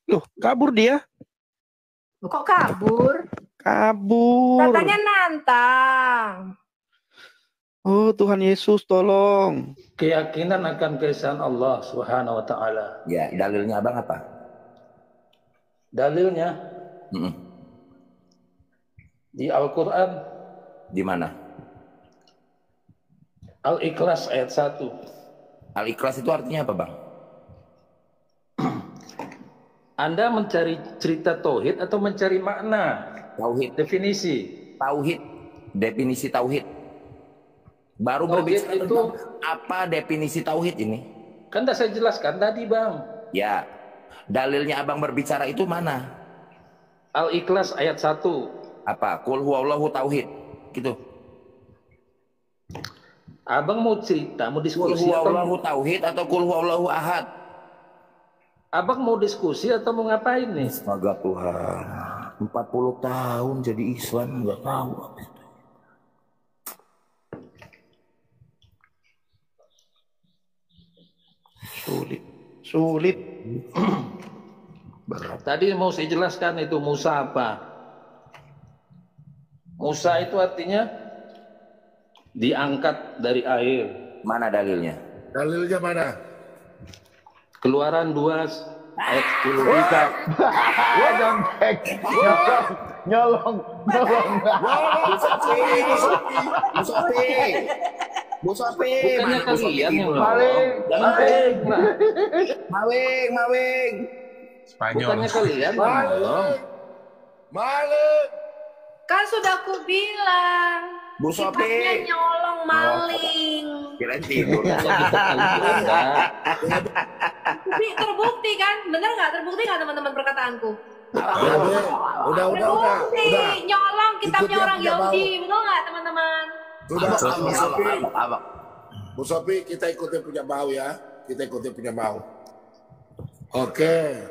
Loh, kabur dia. Loh, kok kabur? Kabur. Katanya nantang. Oh, Tuhan Yesus tolong. Keyakinan akan keesaan Allah Subhanahu wa taala. Ya, dalilnya Abang apa? Dalilnya di Al-Qur'an. Di mana? Al-Ikhlas ayat 1. Al-Ikhlas itu artinya apa, Bang? Anda mencari cerita tauhid atau mencari makna? Tauhid. Definisi. Tauhid. Definisi tauhid. Baru Tauhid berbicara itu tentang apa definisi tauhid ini? Kan sudah saya jelaskan tadi, Bang. Ya. Dalilnya Abang berbicara itu mana? Al-Ikhlas ayat 1. Apa? Qul huwallahu tauhid. Gitu. Abang mau cerita, mau Qul diskusi huwallahu atau tauhid atau qul huwallahu ahad? Abang mau diskusi atau mau ngapain nih? Astaga Tuhan. 40 tahun jadi Islam nggak tahu apa itu. Sulit. Tadi mau saya jelaskan itu Musa apa? Musa itu artinya diangkat dari air. Mana dalilnya? Dalilnya mana? Keluaran 2 ayat 10. Gua nyontek. Nyolong. Musafi. Bukannya kalian yang Maling. jangan pelik lah. Mawing. Bukannya kalian yang nolong. Maling. Kan sudah aku bilang. Bu Sophie. Sifatnya nyolong maling. Kirain tidur. Tapi terbukti kan? Bener nggak? Terbukti nggak teman-teman perkataanku? Udah. Terbukti. Nyolong kitabnya Ikut orang yang Yahudi. Betul nggak teman-teman? Udah. Bu Sophie, kita ikutin punya mau ya. Kita ikutin punya mau. Oke.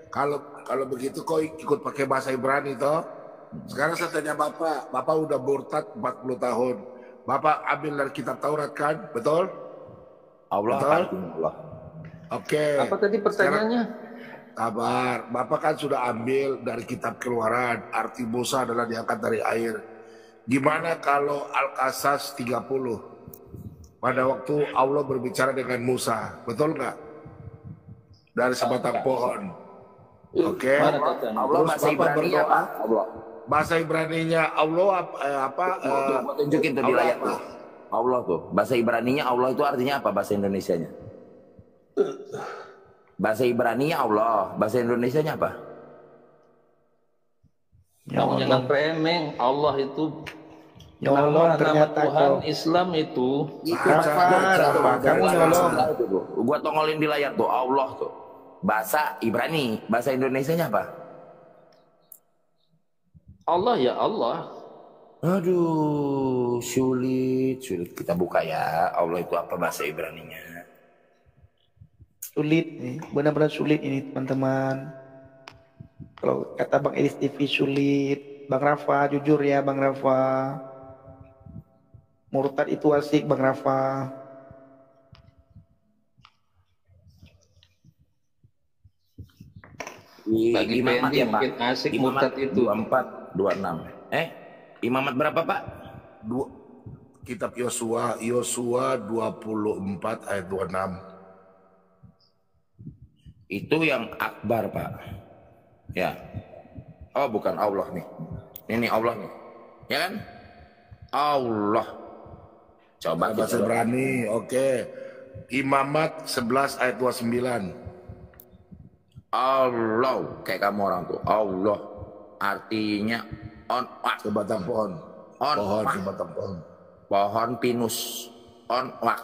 Kalau begitu kok ikut pakai bahasa Ibrani toh? Sekarang saya tanya Bapak udah murtad 40 tahun. Bapak ambil dari kitab Taurat kan? Betul? Allah. Oke. Apa tadi pertanyaannya? Kabar, Bapak kan sudah ambil dari kitab Keluaran, arti Musa adalah diangkat dari air. Gimana kalau Al-Qasas 30? Pada waktu Allah berbicara dengan Musa, betul nggak? Dari sebatang pohon. Oke. Allah bahasa Ibrani apa? Allah. Bahasa Ibraninya Allah Tunjukin tuh di layar tuh. Allah tuh. Bahasa Ibraninya Allah itu artinya apa bahasa Indonesianya? Bahasa Ibraninya Allah, bahasa Indonesianya apa? Kamu jangan remeng. Allah itu Nyolong nama ternyata Tuhan kau. Islam itu. Apa? Kamu nyolong. Gua tongolin di layar tuh Allah tuh. Bahasa Ibrani, bahasa Indonesianya apa? Allah ya Allah. Aduh, sulit kita buka ya. Allah itu apa bahasa Ibraninya? Sulit nih, benar-benar sulit ini teman-teman. Kalau kata Bang Edis TV sulit, Bang Rafa jujur ya Bang Rafa. Murtad itu asik Bang Rafa. Bagi Imamat Fendi ya Pak. mungkin asik Imamat murtad itu. 24, 26. Imamat berapa Pak? Kitab Yosua 24 ayat 26. Itu yang akbar Pak. Ya. Oh bukan Allah nih. Ini Allah nih. Ya kan? Allah. Coba Bahasa kita Ibrani, oke. Imamat 11 ayat 29. Allah. Kayak kamu orang tuh. Allah. Artinya Sebatang pohon. Pohon, wak. sebatang pohon. Pohon pinus. Wak.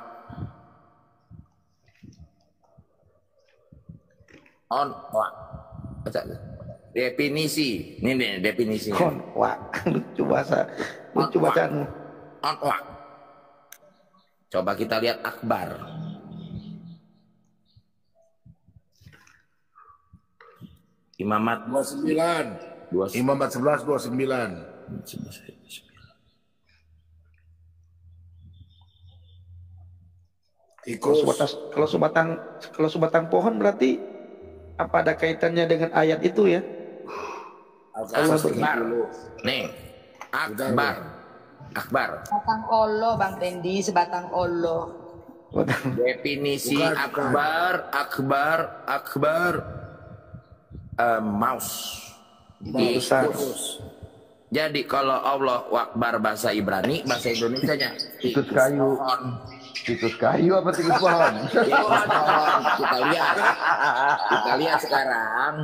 Wak. Baca. Definisi. Ini nih definisinya. Wah, lucu bacaanmu. Wak. Coba kita lihat akbar. Imamat 29. Imamat 11 29. Kalau sebatang pohon berarti apa ada kaitannya dengan ayat itu ya? Allah Akbar. Nih, akbar. Akbar. Sebatang olo, Bang Randy, sebatang olo. Definisi Bukan, akbar. Mouse. Besar. Tikus. Jadi kalau Allah Akbar bahasa Ibrani, bahasa Indonesianya Tikus kayu. Tikus kayu apa tikus pohon? Tikus pohon. Kita lihat sekarang.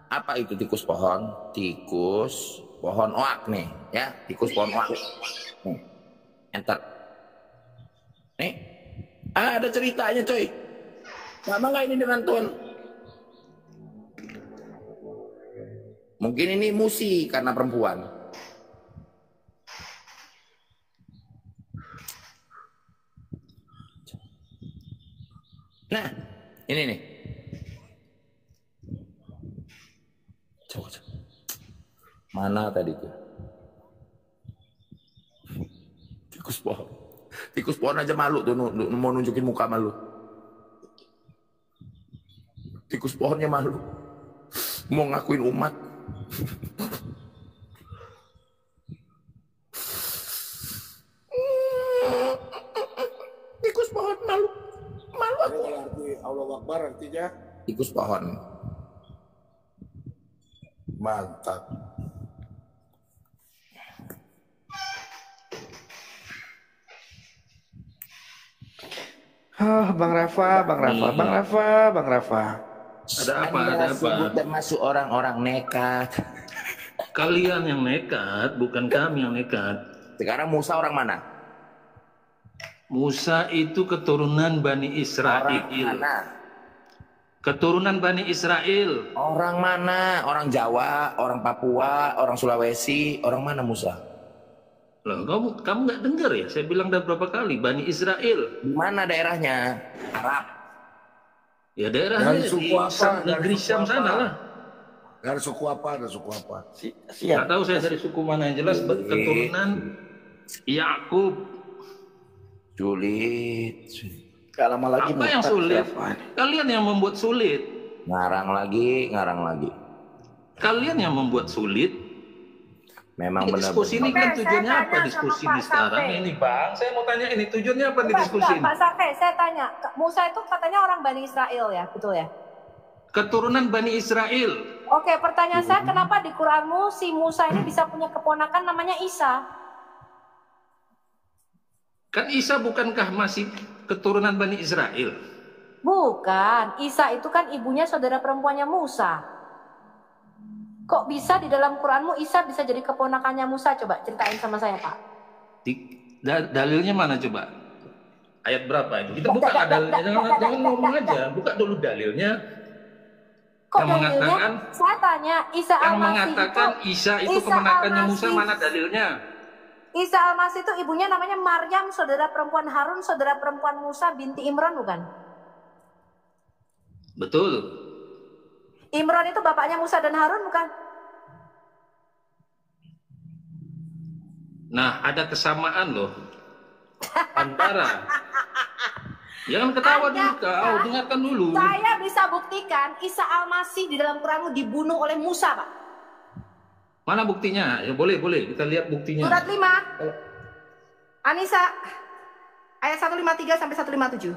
Apa itu tikus pohon? Tikus pohon oak nih, ya. Tikus pohon oak. Nih. Enter. Nih. Ada ceritanya, coy. Sama nggak ini dengan Tuhan? Mungkin ini musi karena perempuan. Nah, ini nih. Coba. Mana tadi tuh? Tikus pohon. Tikus pohon aja malu tuh mau nunjukin muka malu. Tikus pohonnya malu. Mau ngakuin umat. Tikus pohon malu. Malu aku. Kalau arti Allah Akbar artinya Tikus pohon. mantap. Bang Rafa. Ada apa? Anda Ada apa? sebut termasuk orang-orang nekat. Kalian yang nekat, bukan kami yang nekat. Sekarang Musa orang mana? Musa itu keturunan Bani Israel. Orang mana? Keturunan Bani Israel. Orang mana? Orang Jawa, orang Papua, orang Sulawesi, orang mana Musa? Loh, kamu nggak dengar ya? Saya bilang udah berapa kali Bani Israel. Di mana daerahnya? Arab. Ya daerahnya Dari suku di apa? negeri Dari suku Syam apa? sana lah. Dari suku apa? Dari suku apa? Siap. Nggak tahu saya dari suku mana, yang jelas keturunan Yakub. Sulit. Gak lama lagi. Apa yang murtad, sulit? Rafa. Kalian yang membuat sulit. Ngarang lagi. Kalian yang membuat sulit. Memang benar. Diskusi ini kan Oke, tujuannya saya apa? tanya Diskusi sama ini Pak sekarang Safe. ini Bang. Saya mau tanya ini tujuannya apa nih diskusi ini? Pak Safe, saya tanya. Musa itu katanya orang Bani Israel ya, betul ya? Keturunan Bani Israel. Oke, pertanyaan saya kenapa di Quranmu si Musa ini bisa punya keponakan namanya Isa? Kan Isa bukankah masih keturunan Bani Israel? Bukan, Isa itu kan ibunya saudara perempuannya Musa. Kok bisa di dalam Quranmu Isa bisa jadi keponakannya Musa? Coba ceritain sama saya, Pak. Dalilnya mana coba? Ayat berapa ini? Kita buka dalilnya, jangan ngomong aja. Buka dulu dalilnya. Kok Yang dalilnya? mengatakan, Saya tanya, Isa yang Al-Masih mengatakan itu, Isa itu Isa keponakannya Musa, Al-Masih. mana dalilnya? Isa Al-Masih itu ibunya namanya Maryam, saudara perempuan Harun, saudara perempuan Musa binti Imran bukan? Betul. Imran itu bapaknya Musa dan Harun bukan? Nah, ada kesamaan loh antara. Jangan ketawa dulu kau, dengarkan dulu. Saya bisa buktikan Isa Al-Masih di dalam Quranmu dibunuh oleh Musa, Pak. Mana buktinya? Ya boleh, kita lihat buktinya. Surat 5. Anissa ayat 153 sampai 157.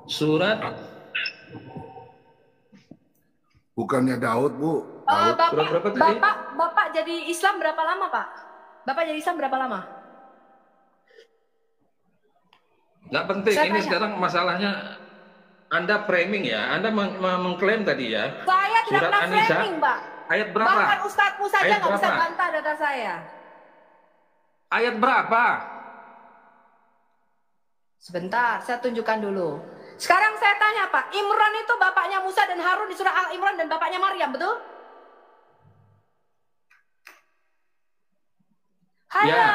Surat Bukannya Daud, Bu. Bapak, surat berapa tadi? Bapak jadi Islam berapa lama, Pak? Bapak jadi Islam berapa lama? nggak penting. Saya Ini tanya. sekarang masalahnya Anda framing ya. Anda mengklaim tadi ya. Saya tidak Surat pernah An-Nisa, framing, Pak. ayat berapa? Bahkan Ustadzmu saja Ayat nggak bisa berapa? bantah data saya. Ayat berapa? Sebentar, saya tunjukkan dulu. Sekarang saya tanya, Pak. Imran itu bapaknya Musa dan Harun di surah Al-Imran dan bapaknya Maryam, betul? Halo. Ya.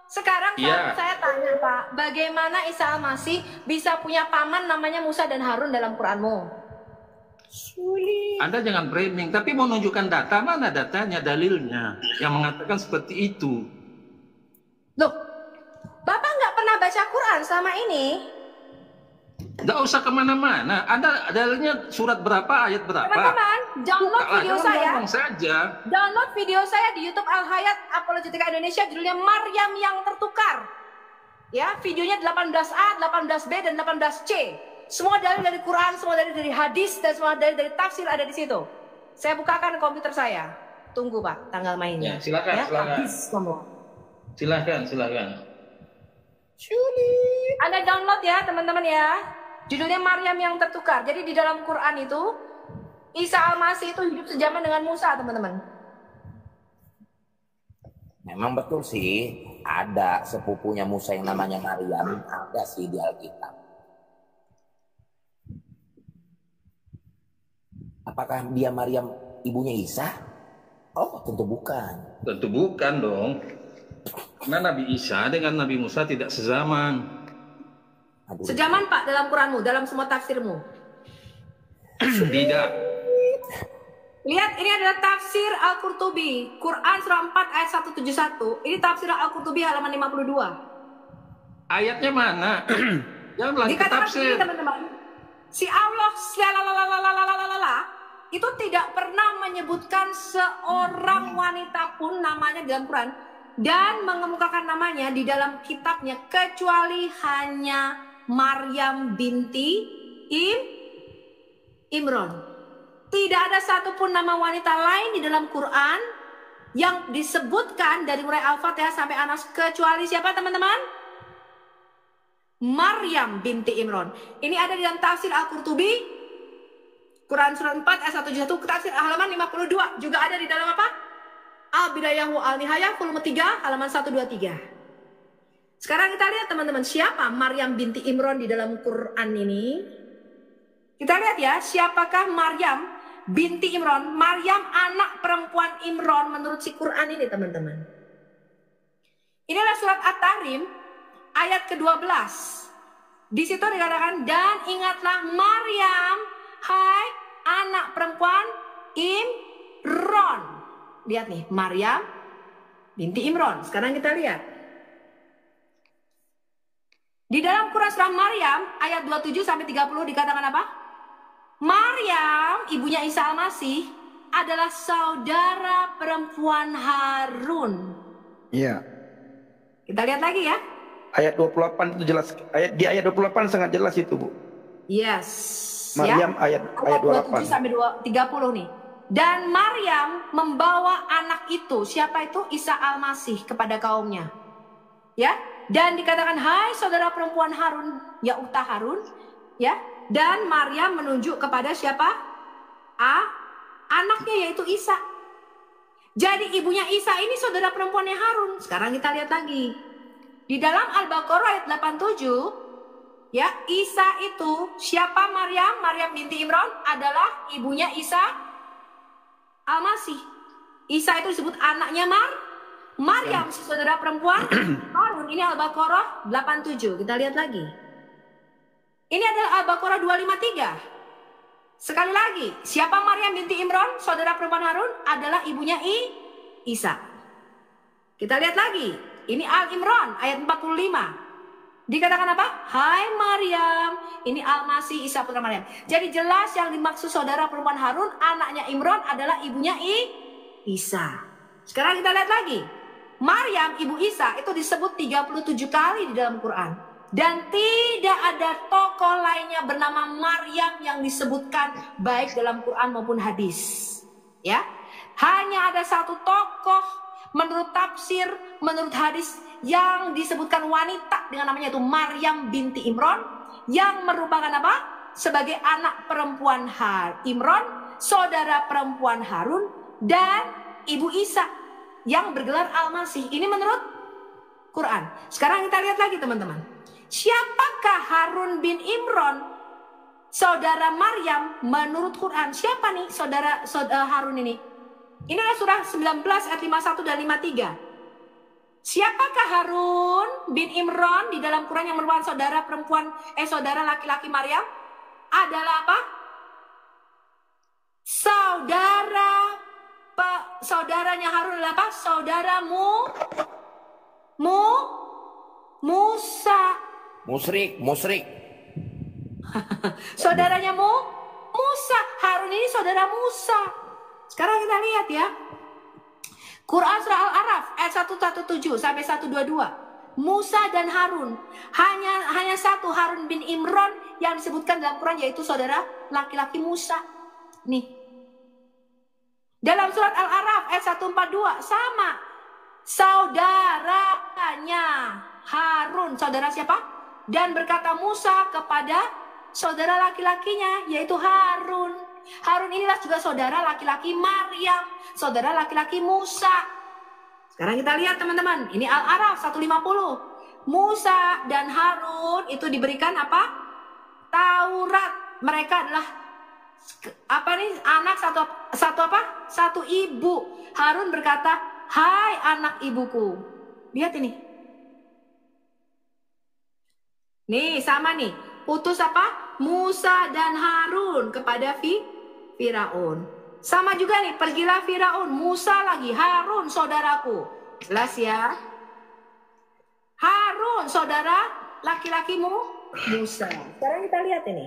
Sekarang Ya. saya tanya, Pak. Bagaimana Isa Al-Masih bisa punya paman namanya Musa dan Harun dalam Quranmu? Anda jangan framing, tapi mau nunjukkan data, mana datanya, dalilnya yang mengatakan seperti itu. Loh, Bapak nggak pernah baca Quran selama ini? Nggak usah kemana-mana. Ada dalilnya surat berapa, ayat berapa? Teman-teman, download Buka lah, video jangan saya. ngomong saja. Download video saya di YouTube Al Hayat Apologetika Indonesia, judulnya Maryam yang Tertukar. Ya, videonya 18A, 18B, dan 18C. Semua dalil dari Quran, semua dalil dari hadis, dan semua dalil dari tafsir ada di situ. Saya bukakan komputer saya. Tunggu Pak, tanggal mainnya. Ya, silakan, ya, silakan. Habis semua. Silakan. Anda download ya teman-teman ya. Judulnya Maryam yang Tertukar. Jadi di dalam Quran itu Isa Al-Masih itu hidup sejaman dengan Musa, teman-teman. Memang betul sih, ada sepupunya Musa yang namanya Maryam, ada sih di Alkitab. Apakah dia Maryam ibunya Isa? Oh, tentu bukan. Tentu bukan dong. Karena Nabi Isa dengan Nabi Musa tidak sezaman. Aduh. Sejaman Pak dalam Quranmu, dalam semua tafsirmu. Tidak. Lihat, ini adalah tafsir Al-Qurtubi, Quran surah 4 ayat 171. Ini tafsir Al-Qurtubi halaman 52. Ayatnya mana? Jangan lagi ke Dikatakan tafsir. ini teman-teman. Si Allah itu tidak pernah menyebutkan seorang wanita pun namanya dalam Quran dan mengemukakan namanya di dalam kitabnya kecuali hanya Maryam binti Imron. Tidak ada satupun nama wanita lain di dalam Quran yang disebutkan dari mulai Al-Fatihah sampai Anas kecuali siapa teman-teman? Maryam binti Imron. Ini ada di dalam tafsir Al-Qurtubi, Quran surah 4 ayat 171, tafsir halaman 52. Juga ada di dalam apa? Al-Bidayah wa Al-Nihayah volume 3 halaman 123. Sekarang kita lihat teman-teman, siapa Maryam binti Imron di dalam Quran ini? Kita lihat ya, siapakah Maryam binti Imron? Maryam anak perempuan Imron menurut si Quran ini teman-teman. Inilah surat At-Tahrim ayat ke-12. Di situ dikatakan, dan ingatlah Maryam, hai anak perempuan Imron. Lihat nih, Maryam binti Imron. Sekarang kita lihat. Di dalam Quran surah Maryam ayat 27 sampai 30 dikatakan apa? Maryam, ibunya Isa Al-Masih, adalah saudara perempuan Harun. Iya. Kita lihat lagi ya. Ayat 28 itu jelas. Di ayat 28 sangat jelas itu, Bu. Yes. Maryam ya. ayat 28 sampai 30 nih. Dan Maryam membawa anak itu, siapa itu? Isa Al-Masih kepada kaumnya. Ya. Dan dikatakan, hai saudara perempuan Harun, ya ukhta Harun, ya. Dan Maryam menunjuk kepada siapa? Anaknya yaitu Isa. Jadi ibunya Isa ini saudara perempuannya Harun. Sekarang kita lihat lagi. Di dalam Al-Baqarah ayat 87, ya, Isa itu siapa Maryam? Maryam binti Imran adalah ibunya Isa Al-Masih. Isa itu disebut anaknya Maryam, si saudara perempuan Harun. Ini Al-Baqarah 87. Kita lihat lagi. Ini adalah Al-Baqarah 253. Sekali lagi, siapa Maryam binti Imran, saudara perempuan Harun? Adalah ibunya Isa. Kita lihat lagi. Ini Al-Imran ayat 45. Dikatakan apa? Hai Maryam. Ini Al-Masih Isa putra Maryam. Jadi jelas yang dimaksud saudara perempuan Harun, anaknya Imran adalah ibunya Isa. Sekarang kita lihat lagi. Maryam ibu Isa itu disebut 37 kali di dalam Quran. Dan tidak ada tokoh lainnya bernama Maryam yang disebutkan baik dalam Quran maupun hadis. Ya, hanya ada satu tokoh menurut tafsir, menurut hadis yang disebutkan wanita dengan namanya itu Maryam binti Imran, yang merupakan apa? Sebagai anak perempuan Imran, saudara perempuan Harun, dan ibu Isa yang bergelar Al-Masih. Ini menurut Quran. Sekarang kita lihat lagi teman-teman. Siapakah Harun bin Imran, saudara Maryam menurut Quran? Siapa nih saudara Harun ini? Ini adalah surah 19 ayat 51 dan 53. Siapakah Harun bin Imran di dalam Quran yang merupakan saudara perempuan, saudara laki-laki Maryam? Adalah apa? Saudaranya Harun adalah apa? Saudaramu Musa. Musyrik. Saudaranya Musa. Harun ini saudara Musa. Sekarang kita lihat ya. Quran surah Al-A'raf ayat 117 sampai 122. Musa dan Harun. Hanya satu Harun bin Imran yang disebutkan dalam Quran, yaitu saudara laki-laki Musa. Nih. Dalam surat Al-A'raf ayat 142 sama. Saudaranya Harun, saudara siapa? Dan berkata Musa kepada saudara laki-lakinya, yaitu Harun. Harun inilah juga saudara laki-laki Maryam, saudara laki-laki Musa. Sekarang kita lihat teman-teman, ini Al-A'raf 150. Musa dan Harun itu diberikan apa? Taurat. Mereka adalah apa nih? Anak satu ibu. Harun berkata, "Hai anak ibuku." Lihat ini. Nih sama nih. Utus apa? Musa dan Harun kepada Firaun. Sama juga nih, pergilah Firaun, Musa lagi, Harun saudaraku. Jelas ya? Harun saudara laki-lakimu Musa. Sekarang kita lihat ini.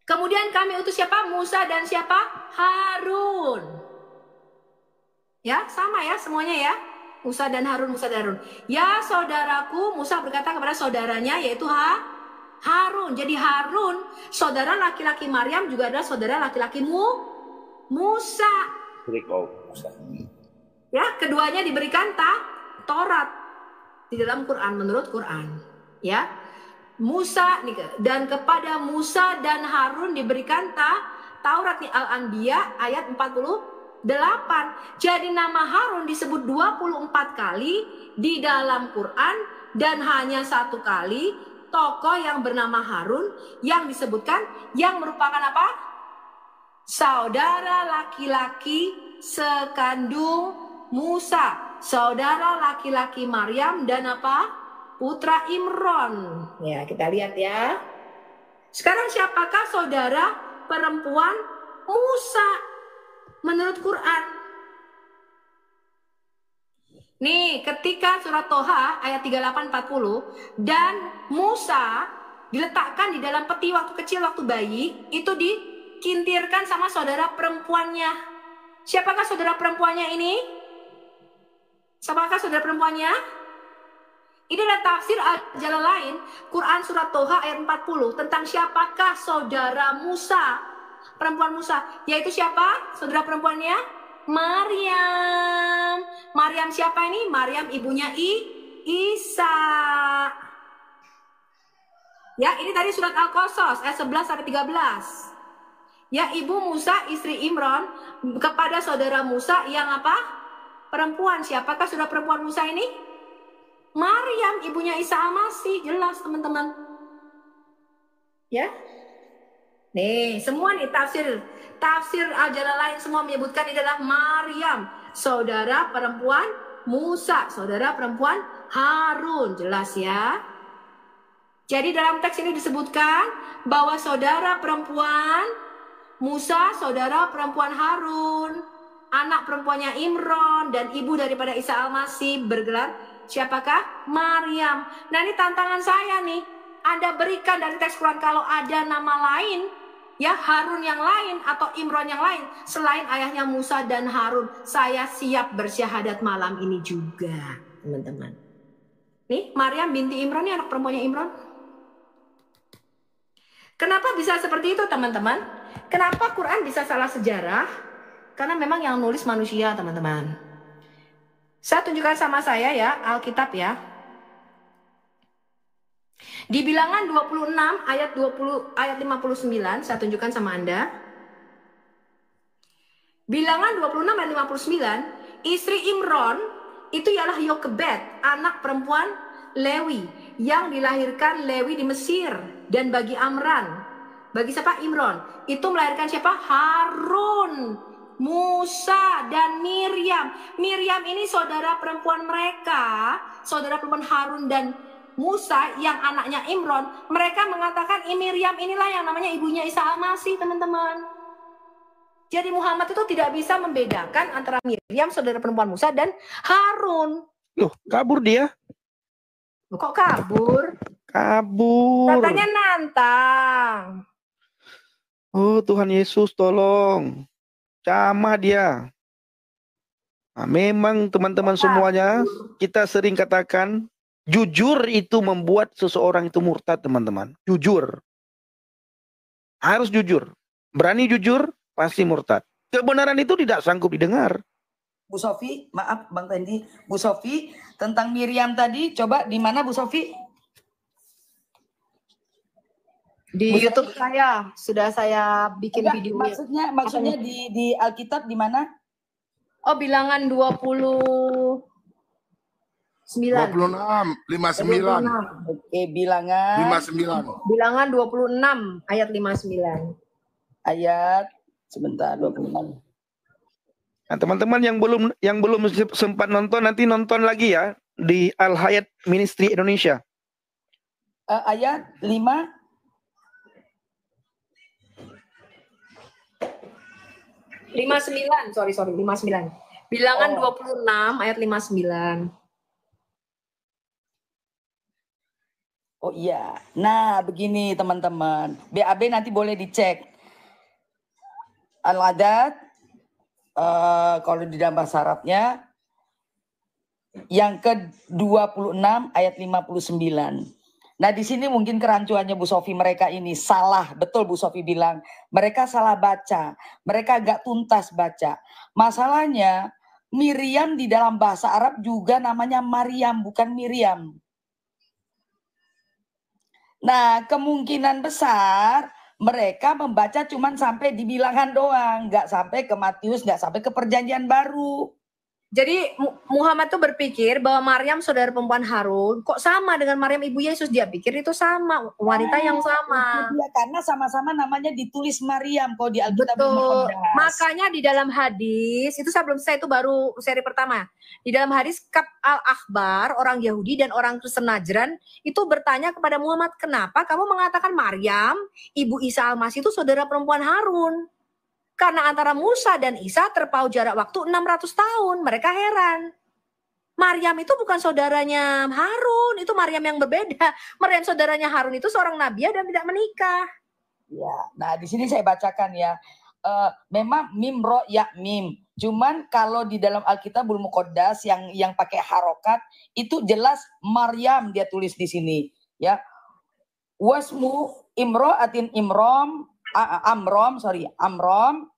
Kemudian kami utus siapa? Musa dan siapa? Harun. Ya, sama ya semuanya ya. Musa dan Harun, Musa dan Harun. Ya saudaraku, Musa berkata kepada saudaranya, yaitu Harun. Jadi Harun, saudara laki-laki Maryam, juga adalah saudara laki-laki Musa. Ya, keduanya diberikan Taurat di dalam Quran, menurut Quran. Ya, Musa dan kepada Musa dan Harun diberikan Taurat nih, Al-Anbiya ayat 48. Jadi nama Harun disebut 24 kali di dalam Quran, dan hanya satu kali tokoh yang bernama Harun yang disebutkan yang merupakan apa? Saudara laki-laki sekandung Musa, saudara laki-laki Maryam, dan apa? Putra Imran. Ya, kita lihat ya. Sekarang siapakah saudara perempuan Musa menurut Quran? Nih, ketika surat Toha ayat 38-40, dan Musa diletakkan di dalam peti waktu kecil, waktu bayi, itu dikintirkan sama saudara perempuannya. Siapakah saudara perempuannya ini? Siapakah saudara perempuannya? Ini adalah tafsir Al-Jalalain, Quran surat Toha ayat 40, tentang siapakah saudara Musa, perempuan Musa, yaitu siapa saudara perempuannya? Maryam. Maryam siapa ini? Maryam ibunya Isa. Ya, ini tadi surat Al-Qasas ayat 11 sampai 13. Ya, ibu Musa istri Imran kepada saudara Musa yang apa? Perempuan. Siapakah saudara perempuan Musa ini? Maryam ibunya Isa Al-Masih. Jelas teman-teman. Ya. Nih, semua nih tafsir Al-Jalalain semua menyebutkan ini adalah Maryam, saudara perempuan Musa, saudara perempuan Harun. Jelas ya. Jadi dalam teks ini disebutkan bahwa saudara perempuan Musa, saudara perempuan Harun, anak perempuannya Imran, dan ibu daripada Isa Al-Masih bergelar siapakah? Maryam. Nah, ini tantangan saya nih. Anda berikan dari teks Quran kalau ada nama lain, ya Harun yang lain atau Imran yang lain selain ayahnya Musa dan Harun, saya siap bersyahadat malam ini juga, teman-teman. Nih, Maryam binti Imran, ini anak perempuannya Imran. Kenapa bisa seperti itu, teman-teman? Kenapa Quran bisa salah sejarah? Karena memang yang nulis manusia, teman-teman. Saya tunjukkan sama saya ya, Alkitab ya. Di Bilangan 26 ayat 59, saya tunjukkan sama Anda. Bilangan 26 ayat 59, istri Imran itu ialah Yokebed, anak perempuan Lewi, yang dilahirkan Lewi di Mesir. Dan bagi Amran, bagi siapa? Imran, itu melahirkan siapa? Harun, Musa, dan Miriam. Miriam ini saudara perempuan mereka, saudara perempuan Harun dan Musa yang anaknya Imran. Mereka mengatakan Miriam inilah yang namanya ibunya Isa Al-Masih, teman-teman. Jadi Muhammad itu tidak bisa membedakan antara Miriam, saudara perempuan Musa, dan Harun. Loh, kabur dia. Loh, kok kabur? Kabur. Katanya nantang. Oh Tuhan Yesus tolong. Camah dia. Nah, memang teman-teman semuanya, kita sering katakan, jujur itu membuat seseorang itu murtad, teman-teman. Jujur. Harus jujur. Berani jujur, pasti murtad. Kebenaran itu tidak sanggup didengar. Bu Sofi, maaf Bang Tendi. Bu Sofi, tentang Miriam tadi, coba di mana Bu Sofi? Di YouTube saya sudah saya bikin Enggak, videonya. maksudnya di Alkitab di mana? Oh, Bilangan 29. 26, 59, Oke, Bilangan 59. Bilangan 26 ayat 59. ayat sebentar 26. Nah, teman-teman yang belum sempat nonton, nanti nonton lagi ya di Al Hayat Ministry Indonesia. Ayat 5. 59, sorry 59. Bilangan 26 ayat 59. Oh iya. Nah, begini teman-teman. BAB nanti boleh dicek. Al-Adad kalau di dalam bahasa Arabnya yang ke-26 ayat 59. Nah, di sini mungkin kerancuannya Bu Sofi, mereka ini salah. Betul Bu Sofi bilang, mereka salah baca. Mereka gak tuntas baca. Masalahnya Miriam di dalam bahasa Arab juga namanya Maryam, bukan Miriam. Nah, kemungkinan besar mereka membaca cuman sampai di Bilangan doang, nggak sampai ke Matius, nggak sampai ke Perjanjian Baru. Jadi Muhammad tuh berpikir bahwa Maryam saudara perempuan Harun kok sama dengan Maryam ibu Yesus. Dia pikir itu sama, wanita yang sama. Ya, karena sama-sama namanya ditulis Maryam kok di Alkitab. Betul. Makanya di dalam hadis, itu saya itu baru seri pertama. Di dalam hadis Kab al-Akhbar, orang Yahudi dan orang Kristen Najran itu bertanya kepada Muhammad, kenapa kamu mengatakan Maryam, ibu Isa Al-Masih itu saudara perempuan Harun? Karena antara Musa dan Isa terpaut jarak waktu 600 tahun. Mereka heran. Maryam itu bukan saudaranya Harun. Itu Maryam yang berbeda. Maryam saudaranya Harun itu seorang nabi dan tidak menikah. Ya, nah di sini saya bacakan ya. Memang mim ro ya mim. Cuman kalau di dalam Alkitabul Muqaddas yang pakai harokat itu jelas Maryam dia tulis di sini ya. Wasmu imro'atin Amrom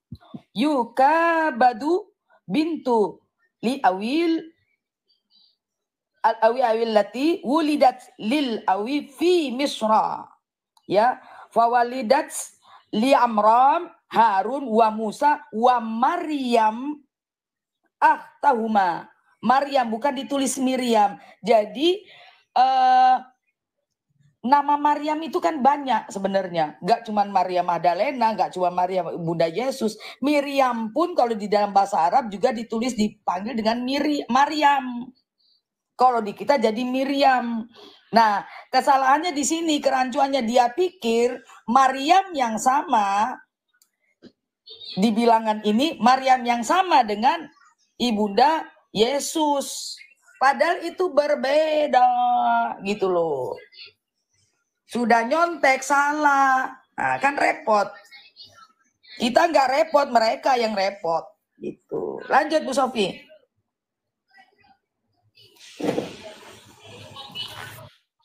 yuka badu bintu li awil al awil lati wulidat lil awi fi Misra ya fawalidat li Amram Harun wa Musa wa Maryam ahtahuma. Maryam bukan ditulis Miriam. Jadi nama Maryam itu kan banyak sebenarnya. Gak cuma Maria Magdalena, gak cuma Maria Bunda Yesus. Miriam pun kalau di dalam bahasa Arab juga ditulis dipanggil dengan Maryam. Kalau di kita jadi Miriam. Nah, kesalahannya di sini, kerancuannya dia pikir Maryam yang sama di Bilangan ini, Maryam yang sama dengan Ibunda Yesus. Padahal itu berbeda gitu loh. Sudah nyontek salah, nah, kan repot. Kita nggak repot, mereka yang repot. Gitu. Lanjut Bu Sofi.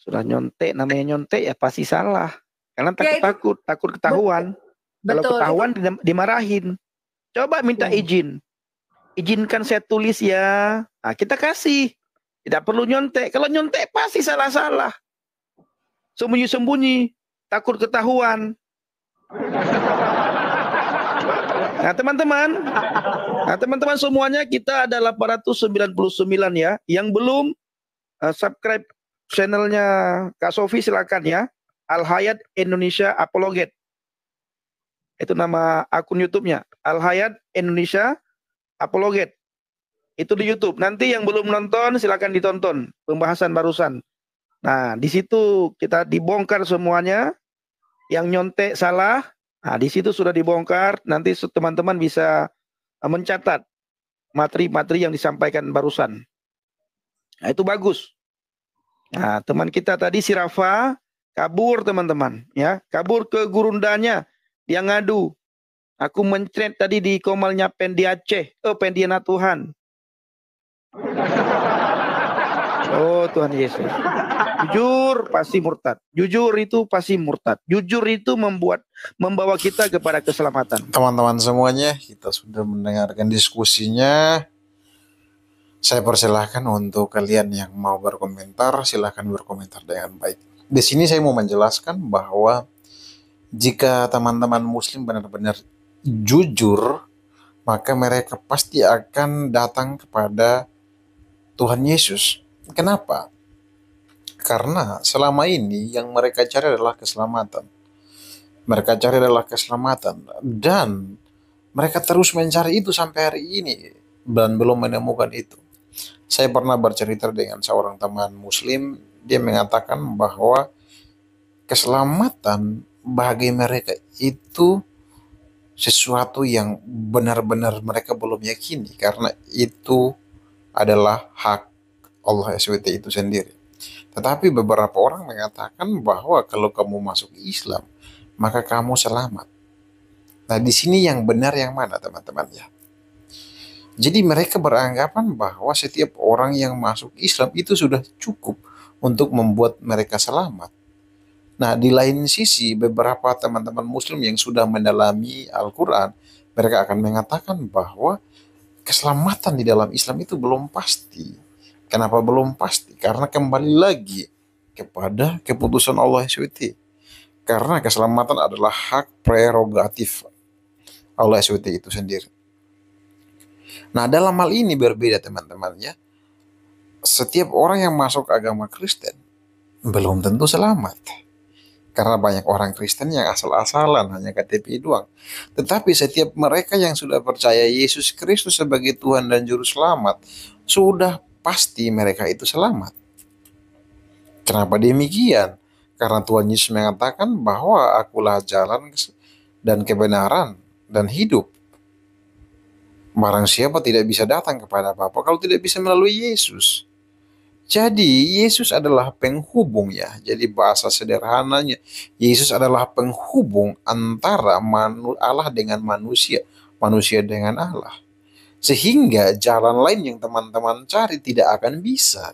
Sudah nyontek, namanya nyontek ya pasti salah. Karena takut ketahuan. Kalau ketahuan dimarahin. Coba minta izin. Izinkan saya tulis ya. Nah, kita kasih. Tidak perlu nyontek. Kalau nyontek pasti salah-salah. Sembunyi-sembunyi, takut ketahuan. Nah, teman-teman semuanya, kita ada 899 ya. Yang belum subscribe channelnya Kak Sofi, silakan ya. Al Hayat Indonesia Apologet. Itu nama akun YouTube-nya. Al Hayat Indonesia Apologet. Itu di YouTube. Nanti yang belum nonton silakan ditonton pembahasan barusan. Nah, di situ kita dibongkar semuanya. Yang nyontek salah, nah di situ sudah dibongkar. Nanti teman-teman bisa mencatat materi-materi yang disampaikan barusan. Nah, itu bagus. Nah, teman kita tadi si Rafa kabur teman-teman, ya, kabur ke gurundanya, dia ngadu. Aku mencret tadi di komalnya Pendi Aceh, Pendiana Tuhan. Oh Tuhan Yesus. Jujur pasti murtad. Jujur itu pasti murtad. Jujur itu membawa kita kepada keselamatan. Teman-teman semuanya, kita sudah mendengarkan diskusinya. Saya persilahkan untuk kalian yang mau berkomentar, silahkan berkomentar dengan baik. Di sini saya mau menjelaskan bahwa jika teman-teman muslim benar-benar jujur, maka mereka pasti akan datang kepada Tuhan Yesus. Kenapa? Karena selama ini yang mereka cari adalah keselamatan. Mereka cari adalah keselamatan. Dan mereka terus mencari itu sampai hari ini. Dan belum menemukan itu. Saya pernah bercerita dengan seorang teman muslim. Dia mengatakan bahwa keselamatan bagi mereka itu sesuatu yang benar-benar mereka belum yakini. Karena itu adalah hak Allah SWT itu sendiri. Tetapi beberapa orang mengatakan bahwa kalau kamu masuk Islam, maka kamu selamat. Nah, di sini yang benar yang mana, teman-teman ya? Jadi mereka beranggapan bahwa setiap orang yang masuk Islam itu sudah cukup untuk membuat mereka selamat. Nah, di lain sisi beberapa teman-teman muslim yang sudah mendalami Al-Quran, mereka akan mengatakan bahwa keselamatan di dalam Islam itu belum pasti. Kenapa belum pasti? Karena kembali lagi kepada keputusan Allah SWT. Karena keselamatan adalah hak prerogatif Allah SWT itu sendiri. Nah, dalam hal ini berbeda teman-teman ya. Setiap orang yang masuk agama Kristen belum tentu selamat. Karena banyak orang Kristen yang asal-asalan, hanya KTP doang. Tetapi setiap mereka yang sudah percaya Yesus Kristus sebagai Tuhan dan Juru Selamat, sudah pasti mereka itu selamat. Kenapa demikian? Karena Tuhan Yesus mengatakan bahwa akulah jalan dan kebenaran dan hidup. Barang siapa tidak bisa datang kepada Bapa kalau tidak bisa melalui Yesus. Jadi Yesus adalah penghubung ya. Jadi bahasa sederhananya, Yesus adalah penghubung antara Allah dengan manusia, manusia dengan Allah. Sehingga jalan lain yang teman-teman cari tidak akan bisa.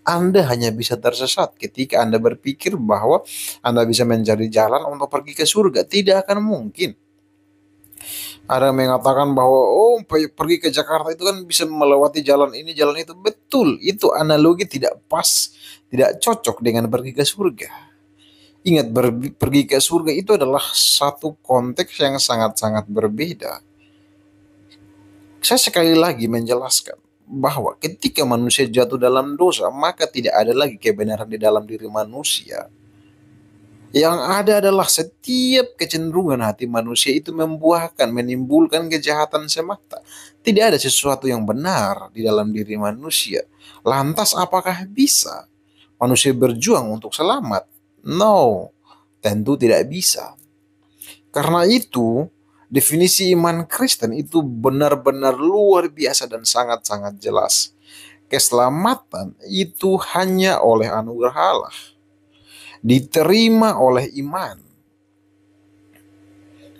Anda hanya bisa tersesat ketika Anda berpikir bahwa Anda bisa mencari jalan untuk pergi ke surga. Tidak akan mungkin. Ada yang mengatakan bahwa pergi ke Jakarta itu kan bisa melewati jalan ini, jalan itu. Betul, itu analogi tidak pas, tidak cocok dengan pergi ke surga. Ingat, pergi ke surga itu adalah satu konteks yang sangat-sangat berbeda. Saya sekali lagi menjelaskan bahwa ketika manusia jatuh dalam dosa, maka tidak ada lagi kebenaran di dalam diri manusia. Yang ada adalah setiap kecenderungan hati manusia itu menimbulkan kejahatan semata. Tidak ada sesuatu yang benar di dalam diri manusia. Lantas apakah bisa manusia berjuang untuk selamat? No, tentu tidak bisa. Karena itu, definisi iman Kristen itu benar-benar luar biasa dan sangat-sangat jelas. Keselamatan itu hanya oleh anugerah Allah. Diterima oleh iman.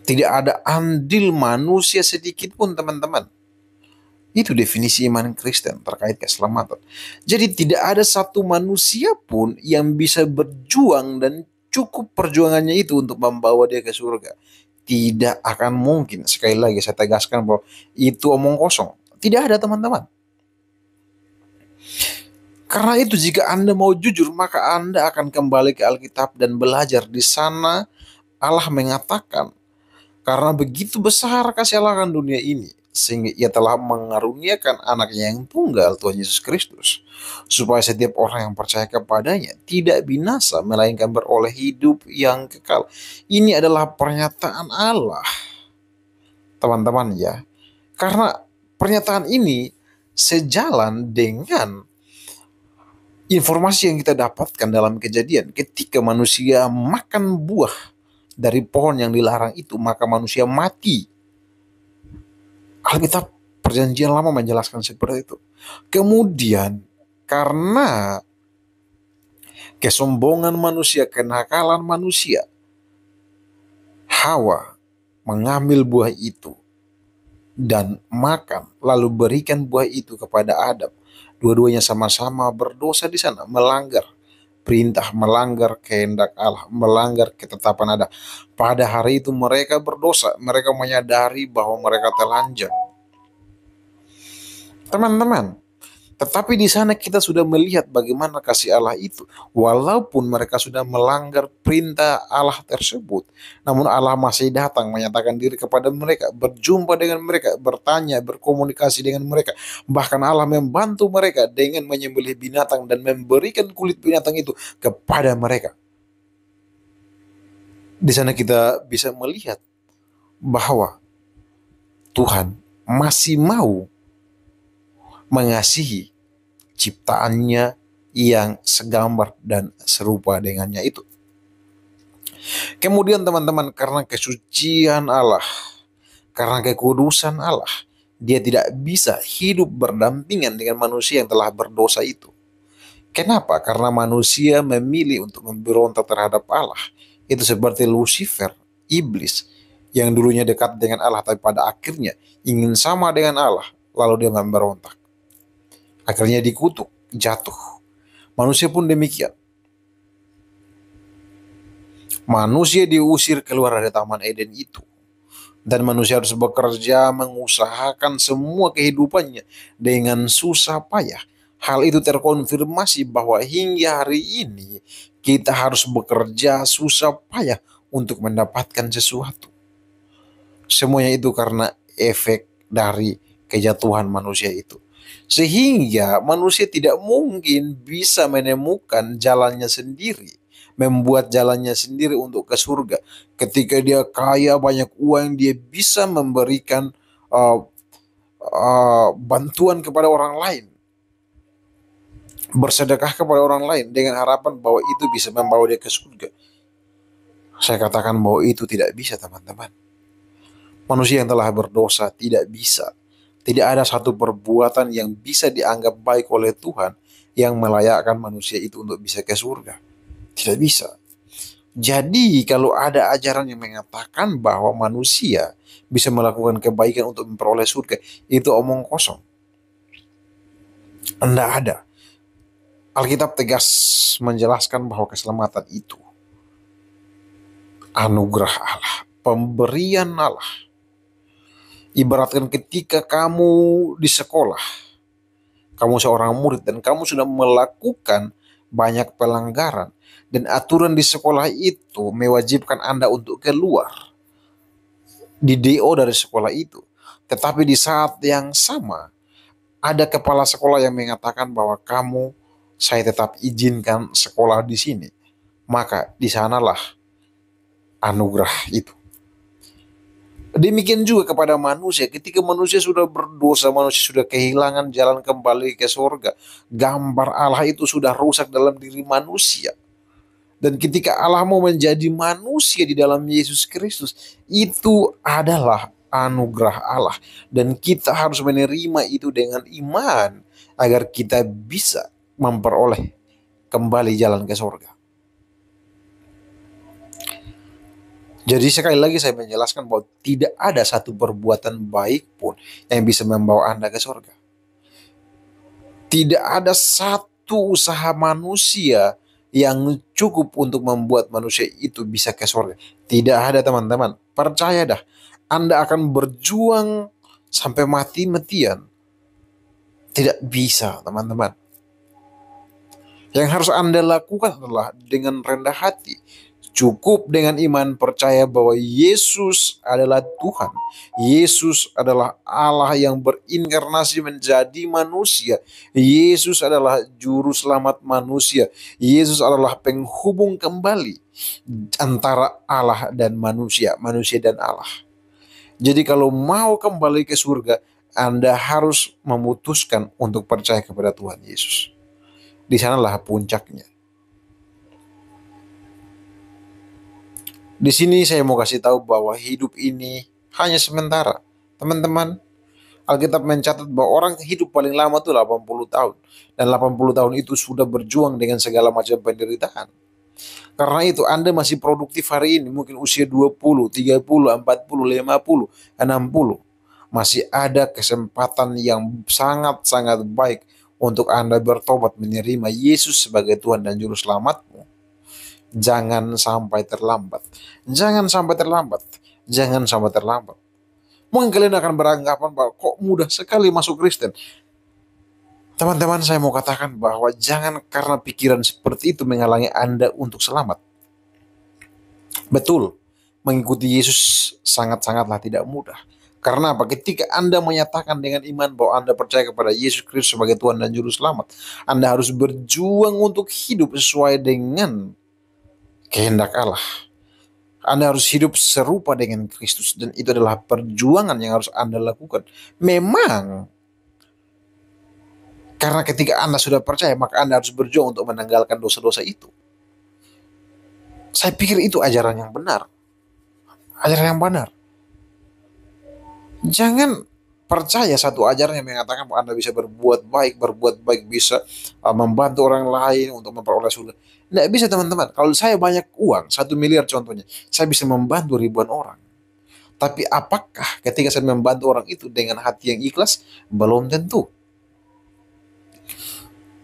Tidak ada andil manusia sedikit pun teman-teman. Itu definisi iman Kristen terkait keselamatan. Jadi tidak ada satu manusia pun yang bisa berjuang dan cukup perjuangannya itu untuk membawa dia ke surga. Tidak akan mungkin. Sekali lagi saya tegaskan bahwa itu omong kosong. Tidak ada teman-teman. Karena itu jika Anda mau jujur, maka Anda akan kembali ke Alkitab dan belajar. Di sana Allah mengatakan, karena begitu besar kasih Allah akan dunia ini, sehingga ia telah mengaruniakan anaknya yang tunggal, Tuhan Yesus Kristus, supaya setiap orang yang percaya kepadanya tidak binasa, melainkan beroleh hidup yang kekal. Ini adalah pernyataan Allah, teman-teman ya. Karena pernyataan ini sejalan dengan informasi yang kita dapatkan dalam Kejadian. Ketika manusia makan buah dari pohon yang dilarang itu, maka manusia mati. Alkitab Perjanjian Lama menjelaskan seperti itu. Kemudian karena kesombongan manusia, kenakalan manusia, Hawa mengambil buah itu dan makan, lalu berikan buah itu kepada Adam. Dua-duanya sama-sama berdosa di sana, melanggar perintah, melanggar kehendak Allah, melanggar ketetapan Adam. Pada hari itu mereka berdosa, mereka menyadari bahwa mereka telanjang. Teman-teman, tetapi di sana kita sudah melihat bagaimana kasih Allah itu. Walaupun mereka sudah melanggar perintah Allah tersebut, namun Allah masih datang menyatakan diri kepada mereka, berjumpa dengan mereka, bertanya, berkomunikasi dengan mereka. Bahkan Allah membantu mereka dengan menyembelih binatang dan memberikan kulit binatang itu kepada mereka. Di sana kita bisa melihat bahwa Tuhan masih mau mengasihi ciptaannya yang segambar dan serupa dengannya itu. Kemudian teman-teman, karena kesucian Allah, karena kekudusan Allah, dia tidak bisa hidup berdampingan dengan manusia yang telah berdosa itu. Kenapa? Karena manusia memilih untuk memberontak terhadap Allah. Itu seperti Lucifer, iblis, yang dulunya dekat dengan Allah, tapi pada akhirnya ingin sama dengan Allah, lalu dia memberontak. Akhirnya dikutuk, jatuh. Manusia pun demikian. Manusia diusir keluar dari Taman Eden itu. Dan manusia harus bekerja mengusahakan semua kehidupannya dengan susah payah. Hal itu terkonfirmasi bahwa hingga hari ini kita harus bekerja susah payah untuk mendapatkan sesuatu. Semuanya itu karena efek dari kejatuhan manusia itu. Sehingga manusia tidak mungkin bisa menemukan jalannya sendiri, membuat jalannya sendiri untuk ke surga. Ketika dia kaya, banyak uang, dia bisa memberikan bantuan kepada orang lain, bersedekah kepada orang lain dengan harapan bahwa itu bisa membawa dia ke surga. Saya katakan bahwa itu tidak bisa, teman-teman. Manusia yang telah berdosa tidak bisa. Tidak ada satu perbuatan yang bisa dianggap baik oleh Tuhan yang melayakkan manusia itu untuk bisa ke surga. Tidak bisa. Jadi kalau ada ajaran yang mengatakan bahwa manusia bisa melakukan kebaikan untuk memperoleh surga, itu omong kosong. Tidak ada. Alkitab tegas menjelaskan bahwa keselamatan itu anugerah Allah, pemberian Allah. Ibaratkan ketika kamu di sekolah, kamu seorang murid dan kamu sudah melakukan banyak pelanggaran, dan aturan di sekolah itu mewajibkan Anda untuk keluar, di DO dari sekolah itu. Tetapi di saat yang sama, ada kepala sekolah yang mengatakan bahwa saya tetap izinkan sekolah di sini. Maka di sanalah anugerah itu. Demikian juga kepada manusia, ketika manusia sudah berdosa, manusia sudah kehilangan jalan kembali ke surga. Gambar Allah itu sudah rusak dalam diri manusia. Dan ketika Allah mau menjadi manusia di dalam Yesus Kristus, itu adalah anugerah Allah. Dan kita harus menerima itu dengan iman, agar kita bisa memperoleh kembali jalan ke surga. Jadi sekali lagi saya menjelaskan bahwa tidak ada satu perbuatan baik pun yang bisa membawa Anda ke surga. Tidak ada satu usaha manusia yang cukup untuk membuat manusia itu bisa ke surga. Tidak ada, teman-teman. Percaya dah, Anda akan berjuang sampai mati-matian. Tidak bisa, teman-teman. Yang harus Anda lakukan adalah dengan rendah hati. Cukup dengan iman percaya bahwa Yesus adalah Tuhan. Yesus adalah Allah yang berinkarnasi menjadi manusia. Yesus adalah juru selamat manusia. Yesus adalah penghubung kembali antara Allah dan manusia, manusia dan Allah. Jadi kalau mau kembali ke surga, Anda harus memutuskan untuk percaya kepada Tuhan Yesus. Di sanalah puncaknya. Di sini saya mau kasih tahu bahwa hidup ini hanya sementara. Teman-teman, Alkitab mencatat bahwa orang hidup paling lama itu 80 tahun. Dan 80 tahun itu sudah berjuang dengan segala macam penderitaan. Karena itu Anda masih produktif hari ini, mungkin usia 20, 30, 40, 50, 60. Masih ada kesempatan yang sangat-sangat baik untuk Anda bertobat menerima Yesus sebagai Tuhan dan Juru Selamatmu. Jangan sampai terlambat. Jangan sampai terlambat. Jangan sampai terlambat. Mungkin kalian akan beranggapan bahwa kok mudah sekali masuk Kristen. Teman-teman, saya mau katakan bahwa jangan karena pikiran seperti itu menghalangi Anda untuk selamat. Betul, mengikuti Yesus sangat-sangatlah tidak mudah. Karena apa? Ketika Anda menyatakan dengan iman bahwa Anda percaya kepada Yesus Kristus sebagai Tuhan dan Juru Selamat, Anda harus berjuang untuk hidup sesuai dengan kehendak Allah. Anda harus hidup serupa dengan Kristus, dan itu adalah perjuangan yang harus Anda lakukan. Memang, karena ketika Anda sudah percaya, maka Anda harus berjuang untuk menanggalkan dosa-dosa itu. Saya pikir itu ajaran yang benar. Ajaran yang benar. Jangan percaya satu ajaran yang mengatakan bahwa Anda bisa berbuat baik bisa membantu orang lain untuk memperoleh surga. Tidak bisa, teman-teman. Kalau saya banyak uang, 1 miliar contohnya, saya bisa membantu ribuan orang. Tapi apakah ketika saya membantu orang itu dengan hati yang ikhlas? Belum tentu.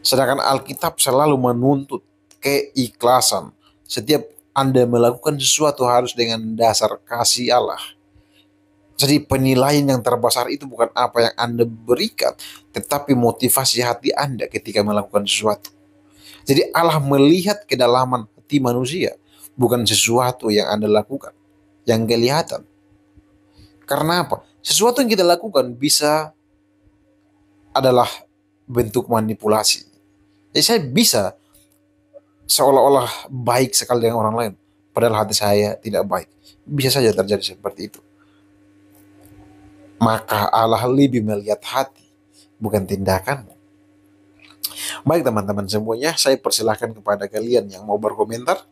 Sedangkan Alkitab selalu menuntut keikhlasan. Setiap Anda melakukan sesuatu harus dengan dasar kasih Allah. Jadi penilaian yang terbesar itu bukan apa yang Anda berikan, tetapi motivasi hati Anda ketika melakukan sesuatu. Jadi Allah melihat kedalaman hati manusia, bukan sesuatu yang Anda lakukan, yang kelihatan. Karena apa? Sesuatu yang kita lakukan bisa adalah bentuk manipulasi. Jadi saya bisa seolah-olah baik sekali dengan orang lain, padahal hati saya tidak baik. Bisa saja terjadi seperti itu. Maka Allah lebih melihat hati, bukan tindakanmu. Baik teman-teman semuanya, saya persilahkan kepada kalian yang mau berkomentar.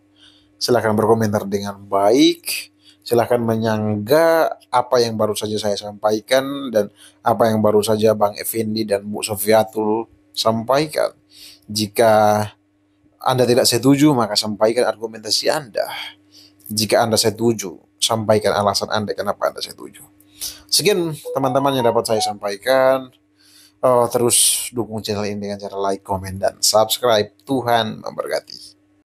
Silahkan berkomentar dengan baik. Silahkan menyangga apa yang baru saja saya sampaikan dan apa yang baru saja Bang Effendi dan Bu Sofiatul sampaikan. Jika Anda tidak setuju, maka sampaikan argumentasi Anda. Jika Anda setuju, sampaikan alasan Anda kenapa Anda setuju. Sekian teman-teman yang dapat saya sampaikan. Terus dukung channel ini dengan cara like, komen, dan subscribe. Tuhan memberkati.